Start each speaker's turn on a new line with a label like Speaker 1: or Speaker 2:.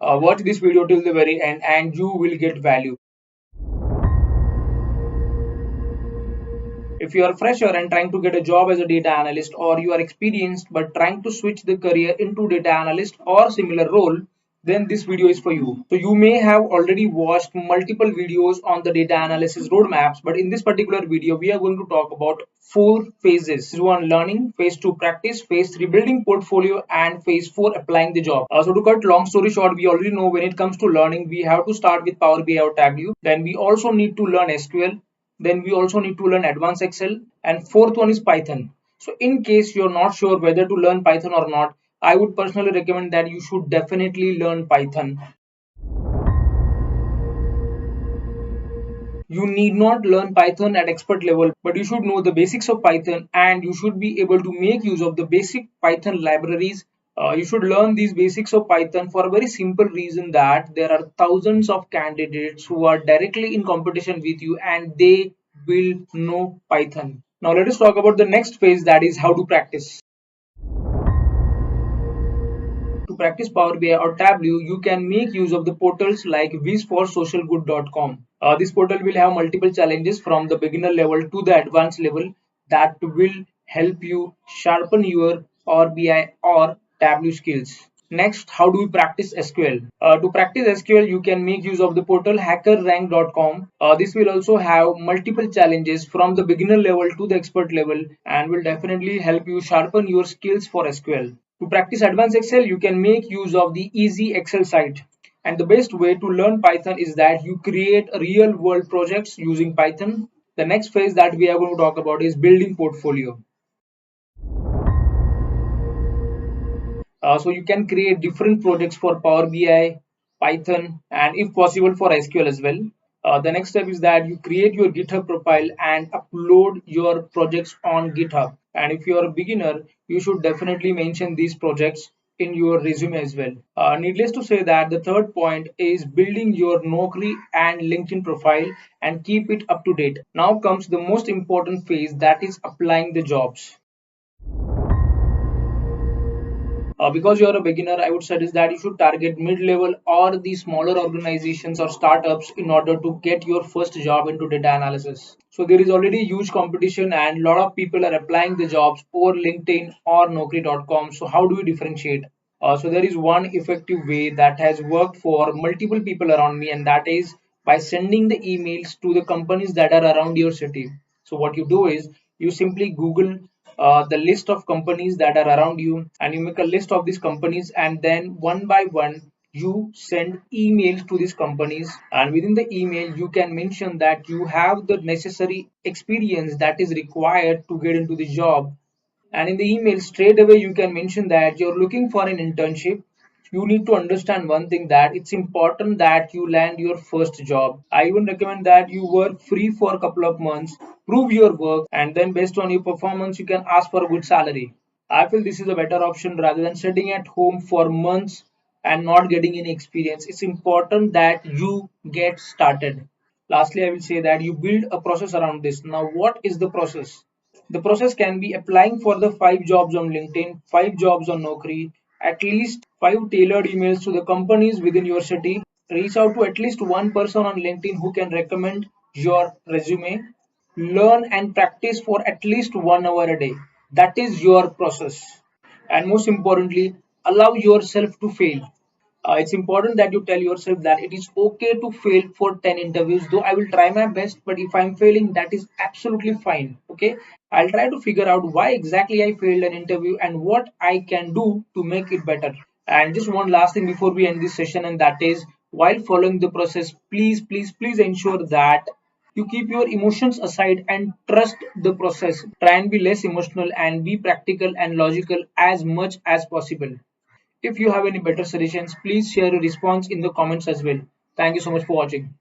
Speaker 1: Watch this video till the very end and you will get value. If you are a fresher and trying to get a job as a data analyst, or you are experienced but trying to switch the career into data analyst or similar role, then this video is for you. So you may have already watched multiple videos on the data analysis roadmaps, but in this particular video, we are going to talk about 4 phases. Phase 1 learning, phase 2 practice, phase 3 building portfolio, and phase 4 applying the job. So to cut long story short, we already know when it comes to learning, we have to start with Power BI or Tableau. Then we also need to learn SQL. Then we also need to learn advanced Excel, and fourth one is Python. So in case you're not sure whether to learn Python or not, I would personally recommend that you should definitely learn Python. You need not learn Python at expert level, but you should know the basics of Python and you should be able to make use of the basic Python libraries. You should learn these basics of Python for a very simple reason that there are thousands of candidates who are directly in competition with you and they will know Python. Now let us talk about the next phase, that is how to practice. To practice Power BI or Tableau, you can make use of the portals like visforsocialgood.com. This portal will have multiple challenges from the beginner level to the advanced level that will help you sharpen your Power BI or Tableau skills. Next, how do we practice SQL? To practice SQL, you can make use of the portal hackerrank.com. This will also have multiple challenges from the beginner level to the expert level and will definitely help you sharpen your skills for SQL. To practice advanced Excel, you can make use of the Easy Excel site. And the best way to learn Python is that you create real world projects using Python. The next phase that we are going to talk about is building portfolio. So you can create different projects for Power BI, Python, and if possible for SQL as well. The next step is that you create your GitHub profile and upload your projects on GitHub. And if you are a beginner, you should definitely mention these projects in your resume as well. Needless to say that the third point is building your Naukri and LinkedIn profile and keep it up to date. Now comes the most important phase, that is applying the jobs. Because you're a beginner, I would suggest that you should target mid-level or the smaller organizations or startups in order to get your first job into data analysis. So there is already huge competition and a lot of people are applying the jobs over LinkedIn or Naukri.com. So how do we differentiate? So there is one effective way that has worked for multiple people around me, and that is by sending the emails to the companies that are around your city. So what you do is you simply Google the list of companies that are around you and you make a list of these companies, and then one by one you send emails to these companies, and within the email you can mention that you have the necessary experience that is required to get into the job. And in the email straight away you can mention that you're looking for an internship. You need to understand one thing, that it's important that you land your first job. I even recommend that you work free for a couple of months, prove your work, and then based on your performance you can ask for a good salary. I feel this is a better option rather than sitting at home for months and not getting any experience. It's important that you get started. Lastly, I will say that you build a process around this. Now what is the process? The process can be applying for the 5 jobs on LinkedIn, 5 jobs on Naukri, at least 5 tailored emails to the companies within your city, reach out to at least one person on LinkedIn who can recommend your resume, learn and practice for at least 1 hour a day. That is your process. And most importantly, allow yourself to fail. It's important that you tell yourself that it is okay to fail for 10 interviews, though I will try my best, but if I'm failing, that is absolutely fine. Okay, I'll try to figure out why exactly I failed an interview and what I can do to make it better. And just one last thing before we end this session, and that is while following the process, please ensure that you keep your emotions aside and trust the process. Try and be less emotional and be practical and logical as much as possible. If you have any better suggestions, please share your response in the comments as well. Thank you so much for watching.